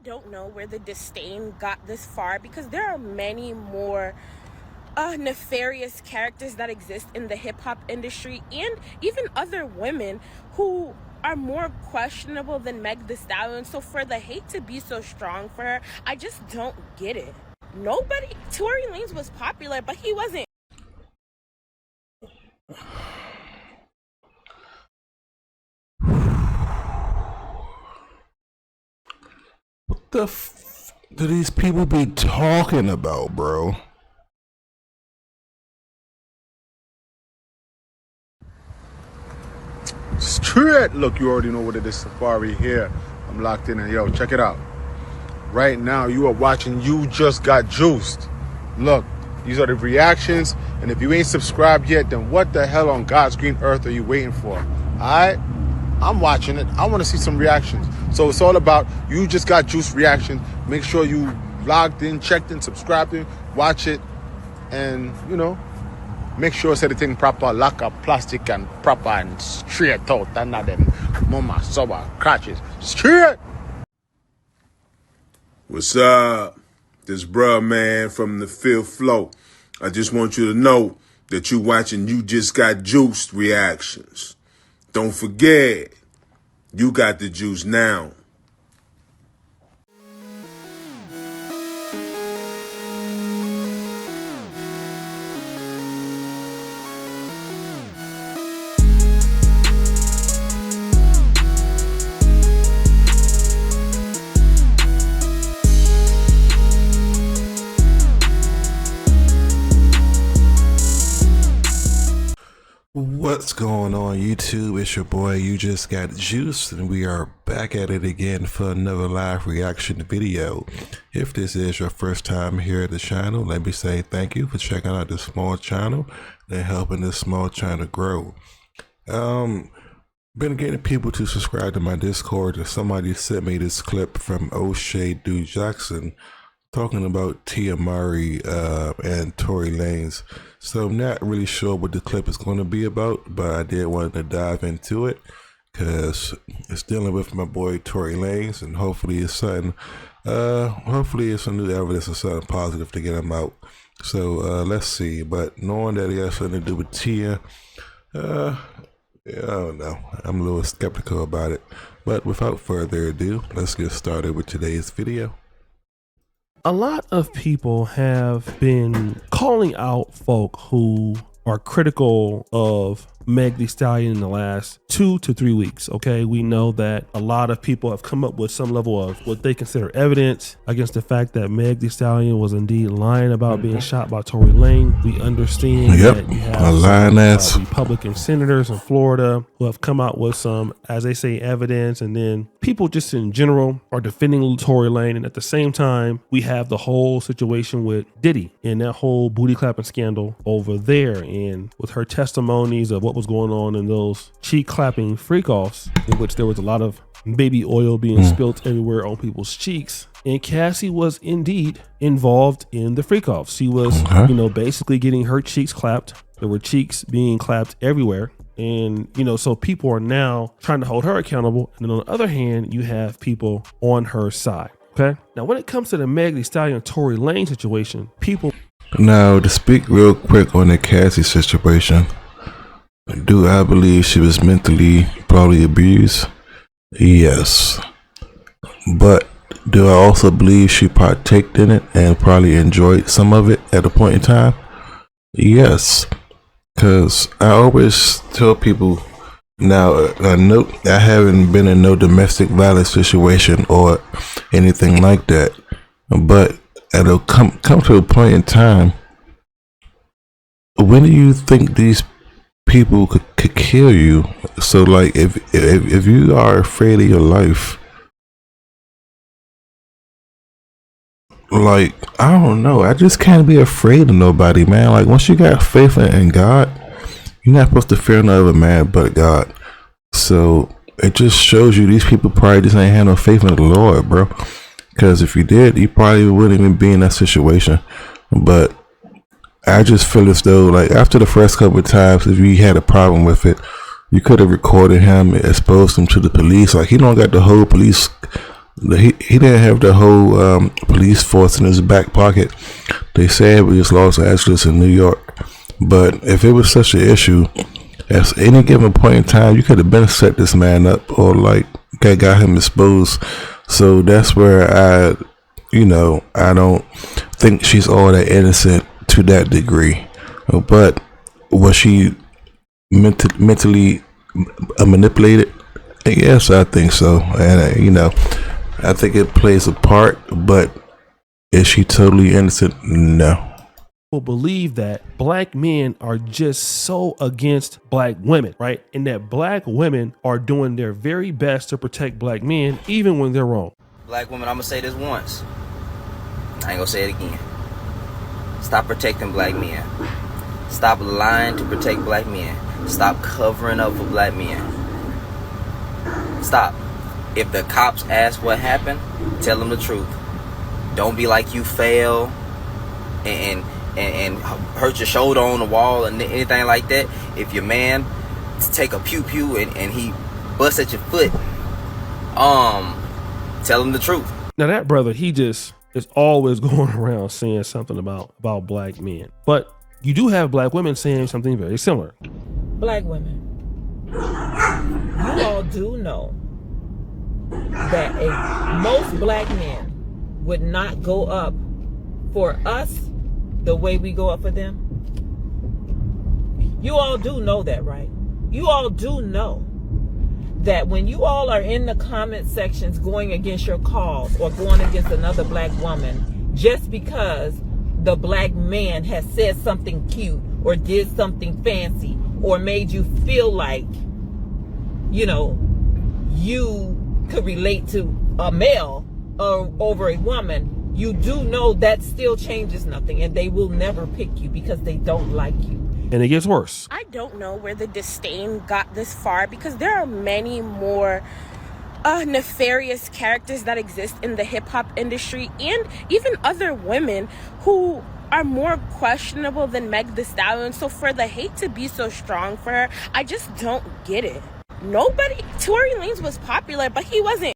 don't know where the disdain got this far, because there are many more nefarious characters that exist in the hip-hop industry, and even other women who are more questionable than Meg Thee Stallion. So for the hate to be so strong for her, I just don't get it. Tory Lanez was popular, but he wasn't. What the do these people be talking about, bro? Straight. Look, you already know what it is. Safari here. I'm locked in, and yo, check it out. Right now, you are watching You Just Got Juiced. Look, these are the reactions, and if you ain't subscribed yet, then what the hell on God's green earth are you waiting for? Alright? I'm watching it. I want to see some reactions. So it's all about You Just Got Juiced reaction. Make sure you logged in, checked in, subscribed in, watch it, and, you know, make sure it's everything proper, lock up, plastic, and proper, and straight out, and not them mama, sober, crotches. Straight! What's up? This bruh man from the fifth flow. I just want you to know that you watching You Just Got Juiced reactions. Don't forget, you got the juice now. What's going on, YouTube? It's your boy You Just Got Juiced, and we are back at it again for another live reaction video. If this is your first time here at the channel, let me say thank you for checking out this small channel and helping this small channel grow. Been getting people to subscribe to my Discord, and somebody sent me this clip from O'Shea Dude Jackson talking about Mowry and Tory Lanez. So I'm not really sure what the clip is going to be about, but I did want to dive into it because it's dealing with my boy Tory Lanez, and hopefully it's something, hopefully it's some new evidence or something positive to get him out. So let's see. But knowing that he has something to do with Tia, yeah, I don't know. I'm a little skeptical about it. But without further ado, let's get started with today's video. A lot of people have been calling out folk who are critical of Meg Thee Stallion in the last 2 to 3 weeks. Okay, we know that a lot of people have come up with some level of what they consider evidence against the fact that Meg Thee Stallion was indeed lying about being shot by Tory Lanez. We understand that you have some, Republican senators in Florida who have come out with some, as they say, evidence, and then people just in general are defending Tory Lanez. And at the same time, we have the whole situation with Diddy and that whole booty clapping scandal over there, and with her testimonies of what was going on in those cheek clapping freak offs, in which there was a lot of baby oil being spilt everywhere on people's cheeks. And Cassie was indeed involved in the freak offs. She was, you know, basically getting her cheeks clapped. There were cheeks being clapped everywhere. And, you know, so people are now trying to hold her accountable. And then on the other hand, you have people on her side. Okay. Now, when it comes to the Meg Thee Stallion Tory Lanez situation, people. Now, to speak real quick on the Cassie situation, do I believe she was mentally probably abused? Yes. But do I also believe she partaked in it and probably enjoyed some of it at a point in time? Yes. Because I always tell people, now I haven't been in no domestic violence situation or anything like that, but it'll come to a point in time. When do you think these people could kill you? So like if you are afraid of your life, like, I don't know, I just can't be afraid of nobody, man. Like, once you got faith in God, you're not supposed to fear no other man but God. So it just shows you these people probably just ain't had no faith in the Lord, bro. Because if you did, you probably wouldn't even be in that situation. But I just feel as though, like, after the first couple of times, if you had a problem with it, you could have recorded him, exposed him to the police. Like, he don't got the whole police He didn't have the whole police force in his back pocket. They said it was Los Angeles and New York. But if it was such an issue, at any given point in time, you could have been set this man up or like got him exposed. So that's where I don't think she's all that innocent to that degree. But was she mentally manipulated? Yes, I think so. And I think it plays a part, but is she totally innocent? No. Will believe that black men are just so against black women, right? And that black women are doing their very best to protect black men, even when they're wrong. Black women, I'm gonna say this once. I ain't gonna say it again. Stop protecting black men. Stop lying to protect black men. Stop covering up for black men. Stop. If the cops ask what happened, tell them the truth. Don't be like you fail and hurt your shoulder on the wall and anything like that. If your man take a pew pew and he busts at your foot, tell him the truth. Now that brother, he just is always going around saying something about black men. But you do have black women saying something very similar. Black women, you all do know that most black men would not go up for us the way we go up for them. You all do know that, right? You all do know that when you all are in the comment sections going against your cause or going against another black woman just because the black man has said something cute or did something fancy or made you feel like, you could relate to a male over a woman, you do know that still changes nothing, and they will never pick you because they don't like you. And it gets worse. I don't know where the disdain got this far because there are many more nefarious characters that exist in the hip-hop industry and even other women who are more questionable than Meg Thee Stallion. So for the hate to be so strong for her, I just don't get it. Tory Lanez was popular, but he wasn't.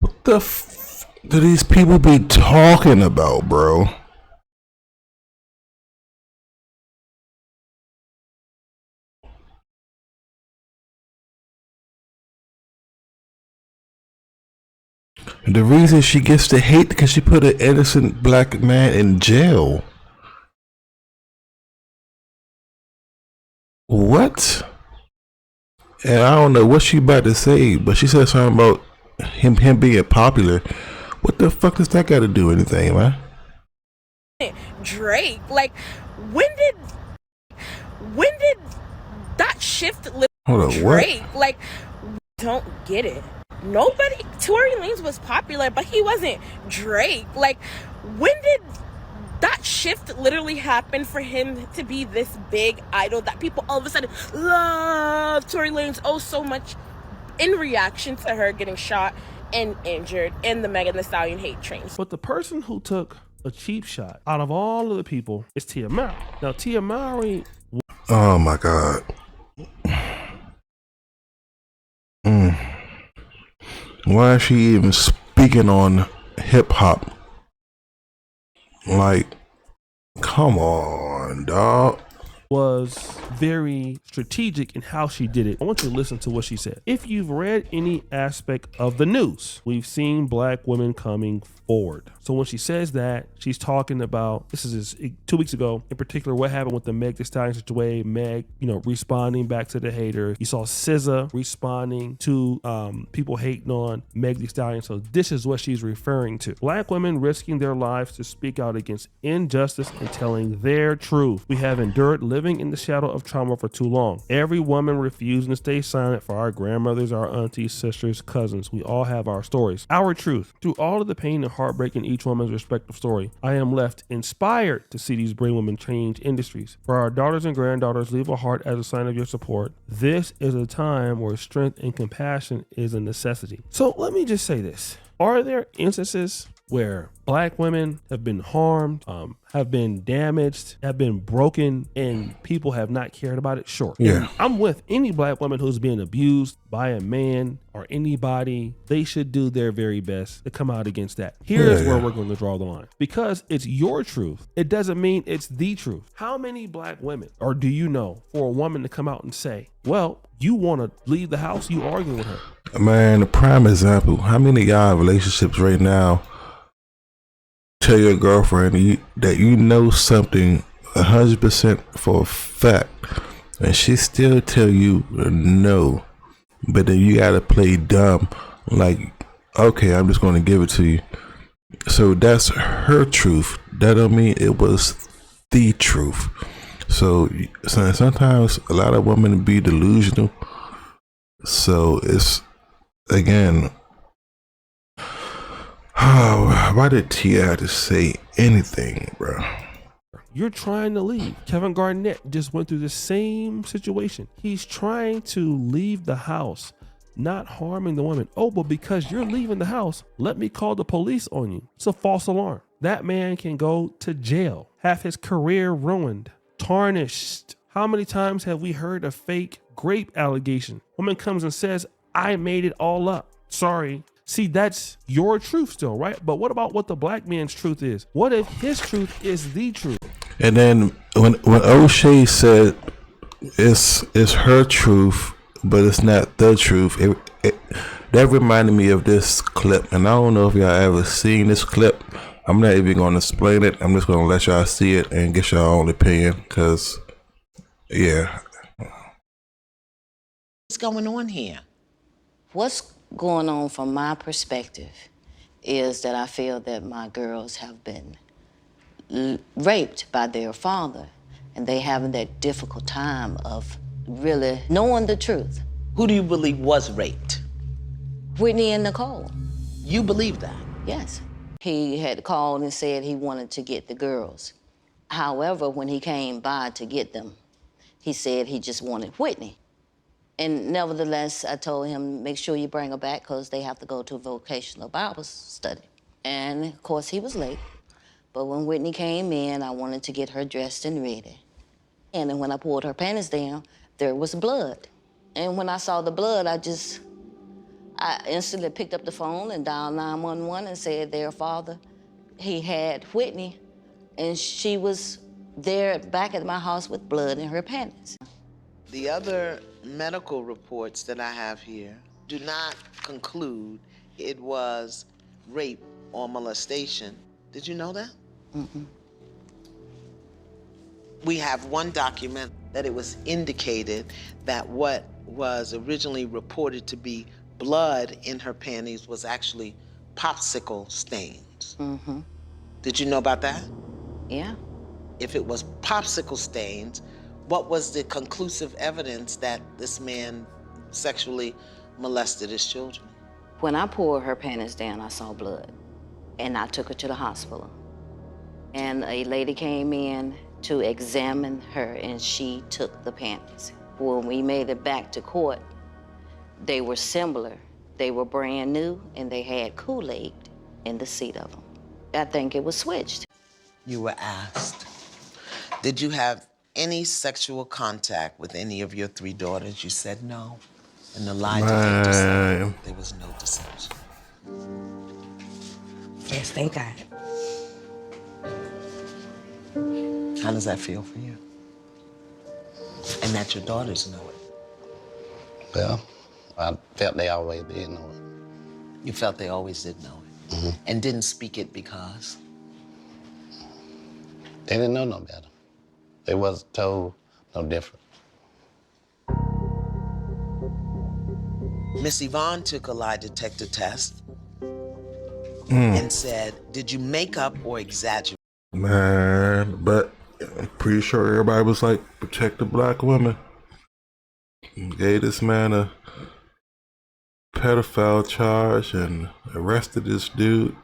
What the do these people be talking about, bro? The reason she gets the hate because she put an innocent black man in jail. What? And I don't know what she about to say, but she said something about him being popular. What the fuck does that got to do with anything, man? Drake, like, when did that shift? Hold on, Drake, what? like, don't get it. Tory Lanez was popular, but he wasn't. Drake, like, when did that shift literally happen for him to be this big idol that people all of a sudden love Tory Lanez so much in reaction to her getting shot and injured in the Meg Thee Stallion hate train? But the person who took a cheap shot out of all of the people is Tia Mowry. Now Tia Mowry. Oh my God. Why is she even speaking on hip hop? Like, come on, dog. Was very strategic in how she did it. I want you to listen to what she said. If you've read any aspect of the news, we've seen black women coming forward. So when she says that, she's talking about, this is 2 weeks ago, in particular, what happened with the Meg Thee Stallion situation. Meg, responding back to the hater. You saw SZA responding to people hating on Meg Thee Stallion. So this is what she's referring to. Black women risking their lives to speak out against injustice and telling their truth. We have endured living in the shadow of trauma for too long. Every woman refusing to stay silent for our grandmothers, our aunties, sisters, cousins. We all have our stories, our truth. Through all of the pain and heartbreak in each woman's respective story, I am left inspired to see these brave women change industries. For our daughters and granddaughters, leave a heart as a sign of your support. This is a time where strength and compassion is a necessity. So let me just say this. Are there instances where black women have been harmed, have been damaged, have been broken, and people have not cared about it? Sure. Yeah. And I'm with any black woman who's being abused by a man or anybody. They should do their very best to come out against that. Here's where we're going to draw the line. Because it's your truth, it doesn't mean it's the truth. How many black women, or do you know, for a woman to come out and say, well, you want to leave the house, you arguing with her? Man, a prime example. How many of y'all in relationships right now tell your girlfriend that you know something 100% for a fact, and she still tell you no, but then you gotta play dumb, like, okay, I'm just gonna give it to you. So that's her truth. That don't mean it was the truth. So sometimes a lot of women be delusional. So it's, again, why did Tia have to say anything, bro? You're trying to leave. Kevin Garnett just went through the same situation. He's trying to leave the house, not harming the woman. Oh, but because you're leaving the house, let me call the police on you. It's a false alarm. That man can go to jail, have his career ruined, tarnished. How many times have we heard a fake rape allegation? Woman comes and says, I made it all up. Sorry. See, that's your truth still, right? But what about what the black man's truth is? What if his truth is the truth? And then when O'Shea said it's her truth, but it's not the truth, that reminded me of this clip. And I don't know if y'all ever seen this clip. I'm not even going to explain it. I'm just going to let y'all see it and get your own opinion, because, yeah. What's going on here? What's going on from my perspective is that I feel that my girls have been raped by their father, and they having that difficult time of really knowing the truth. Who do you believe was raped? Whitney and Nicole. You believe that? Yes. He had called and said he wanted to get the girls. However, when he came by to get them, he said he just wanted Whitney. And nevertheless, I told him, make sure you bring her back because they have to go to a vocational Bible study. And of course, he was late. But when Whitney came in, I wanted to get her dressed and ready. And then when I pulled her panties down, there was blood. And when I saw the blood, I instantly picked up the phone and dialed 911 and said their father, he had Whitney, and she was there back at my house with blood in her panties. The other medical reports that I have here do not conclude it was rape or molestation. Did you know that? Mm-hmm. We have one document that it was indicated that what was originally reported to be blood in her panties was actually popsicle stains. Mm-hmm. Did you know about that? Yeah. If it was popsicle stains, what was the conclusive evidence that this man sexually molested his children? When I pulled her panties down, I saw blood, and I took her to the hospital. And a lady came in to examine her, and she took the panties. When we made it back to court, they were similar. They were brand new, and they had Kool-Aid in the seat of them. I think it was switched. You were asked, did you have any sexual contact with any of your 3 daughters? You said no. And the lie detector said there was no deception. Yes, thank God. How does that feel for you? And that your daughters know it? Well, I felt they always did know it. You felt they always did know it? Mm-hmm. And didn't speak it because? They didn't know no better. They wasn't told no different. Miss Yvonne took a lie detector test and said, did you make up or exaggerate? Man, but I'm pretty sure everybody was like, protect the black woman. Gave this man a pedophile charge and arrested this dude.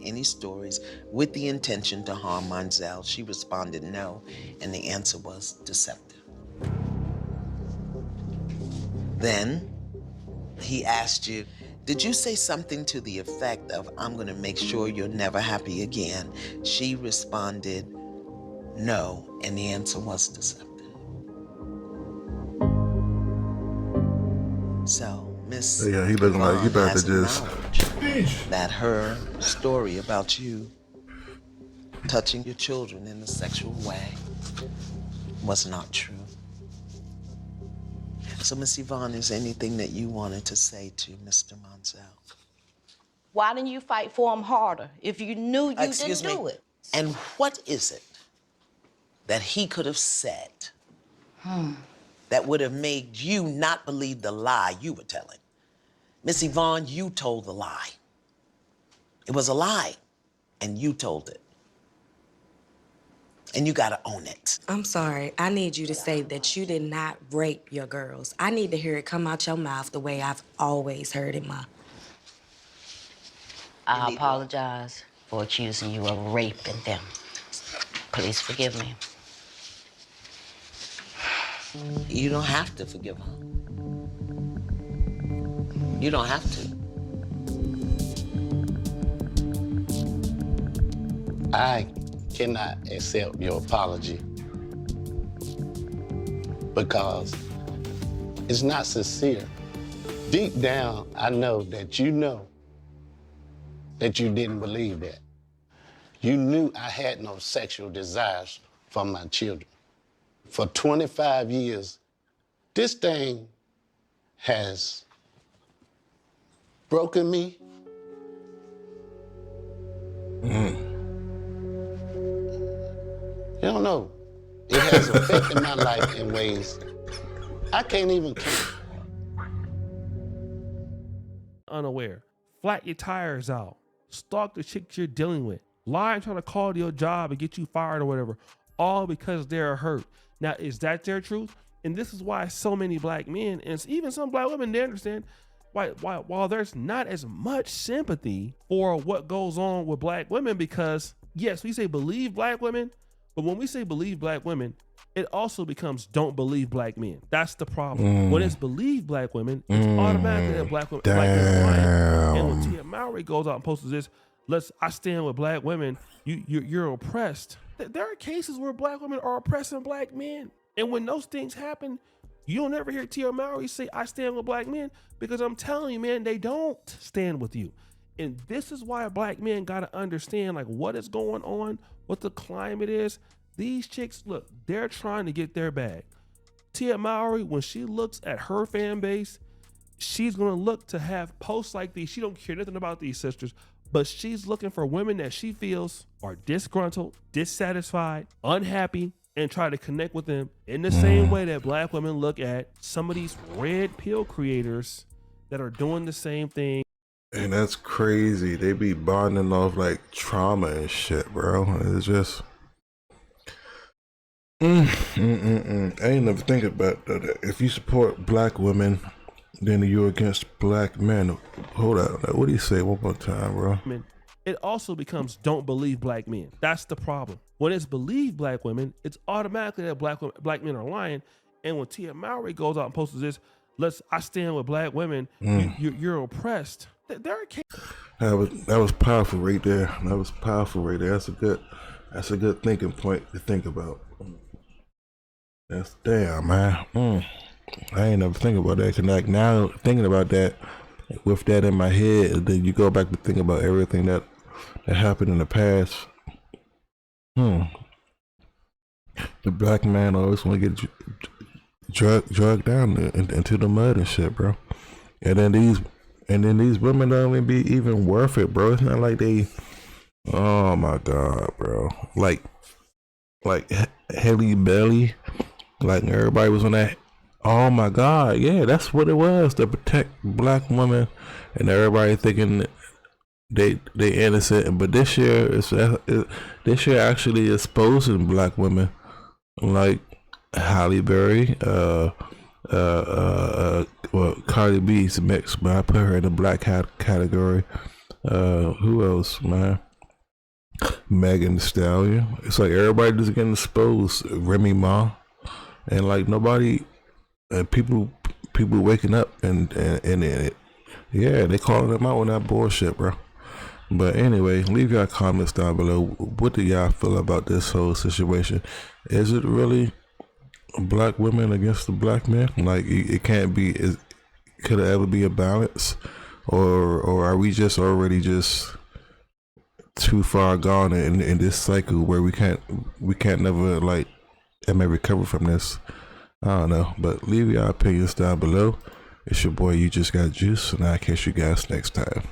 Any stories with the intention to harm Monzel? She responded no, and the answer was deceptive. Then he asked you, Did you say something to the effect of, I'm going to make sure you're never happy again? She responded, no, and the answer was deceptive. So, Miss Yeah, he looking like he Yvonne about to has just. acknowledged that her story about you touching your children in a sexual way was not true. So, Miss Yvonne, is there anything that you wanted to say to Mr. Monsell? Why didn't you fight for him harder if you knew you Excuse didn't me? do it? And what is it that he could have said that would have made you not believe the lie you were telling? Miss Yvonne, you told the lie. It was a lie, and you told it. And you gotta own it. I'm sorry. I need you to say that you did not rape your girls. I need to hear it come out your mouth the way I've always heard it, Ma. I apologize for accusing you of raping them. Please forgive me. You don't have to forgive her. You don't have to. I cannot accept your apology because it's not sincere. Deep down, I know that you didn't believe that. You knew I had no sexual desires for my children. For 25 years, this thing has broken me. You don't know. It has affected my life in ways I can't even count. Unaware. Flat your tires out. Stalk the chicks you're dealing with. Lie and try to call to your job and get you fired or whatever. All because they're hurt. Now, is that their truth? And this is why so many black men, and even some black women, they understand why while there's not as much sympathy for what goes on with black women, because yes, we say believe black women, but when we say believe black women, it also becomes don't believe black men. That's the problem. When it's believe black women, it's automatically that black women are lying. And when Tia Mowry goes out and posts this, I stand with black women, you're oppressed. There are cases where black women are oppressing black men. And when those things happen, you'll never hear Tia Mowry say, I stand with black men, because I'm telling you, man, they don't stand with you. And this is why black men got to understand like what is going on, what the climate is. These chicks, look, they're trying to get their bag. Tia Mowry, when she looks at her fan base, she's going to look to have posts like these. She don't care nothing about these sisters, but she's looking for women that she feels are disgruntled, dissatisfied, unhappy, and try to connect with them in the same way that black women look at some of these red pill creators that are doing the same thing. And that's crazy. They be bonding off like trauma and shit, bro. It's just I ain't never think about that. If you support black women, then you're against black men. Hold on. What do you say one more time, bro? It also becomes don't believe black men. That's the problem. When it's believe black women, it's automatically that black men are lying. And when Tia Mowry goes out and posts this, I stand with black women, you're oppressed. There are cases. That was powerful right there. That's a good thinking point to think about. That's damn, man. I ain't never think about that. Cause like now thinking about that, with that in my head, then you go back to think about everything that happened in the past. The black man always want to get drugged down into the mud and shit, bro. And then these women don't even be even worth it, bro. It's not like they. Oh my god, bro. Like Haley Belly, like everybody was on that. Oh my god, yeah, that's what it was, to protect black women, and everybody thinking they innocent. But this year actually exposing black women, like Halle Berry, Cardi B's mixed, but I put her in the black category. Who else, man? Meg Thee Stallion. It's like everybody just getting exposed. Remy Ma, and like nobody, people waking up and Yeah, they calling them out on that bullshit, bro. But anyway, leave your comments down below. What do y'all feel about this whole situation? Is it really black women against the black men? Like, it can't be. Could it ever be a balance, or are we just already just too far gone in this cycle where we can't never like ever recover from this? I don't know, but leave your opinions down below. It's your boy, You Just Got Juice, and I'll catch you guys next time.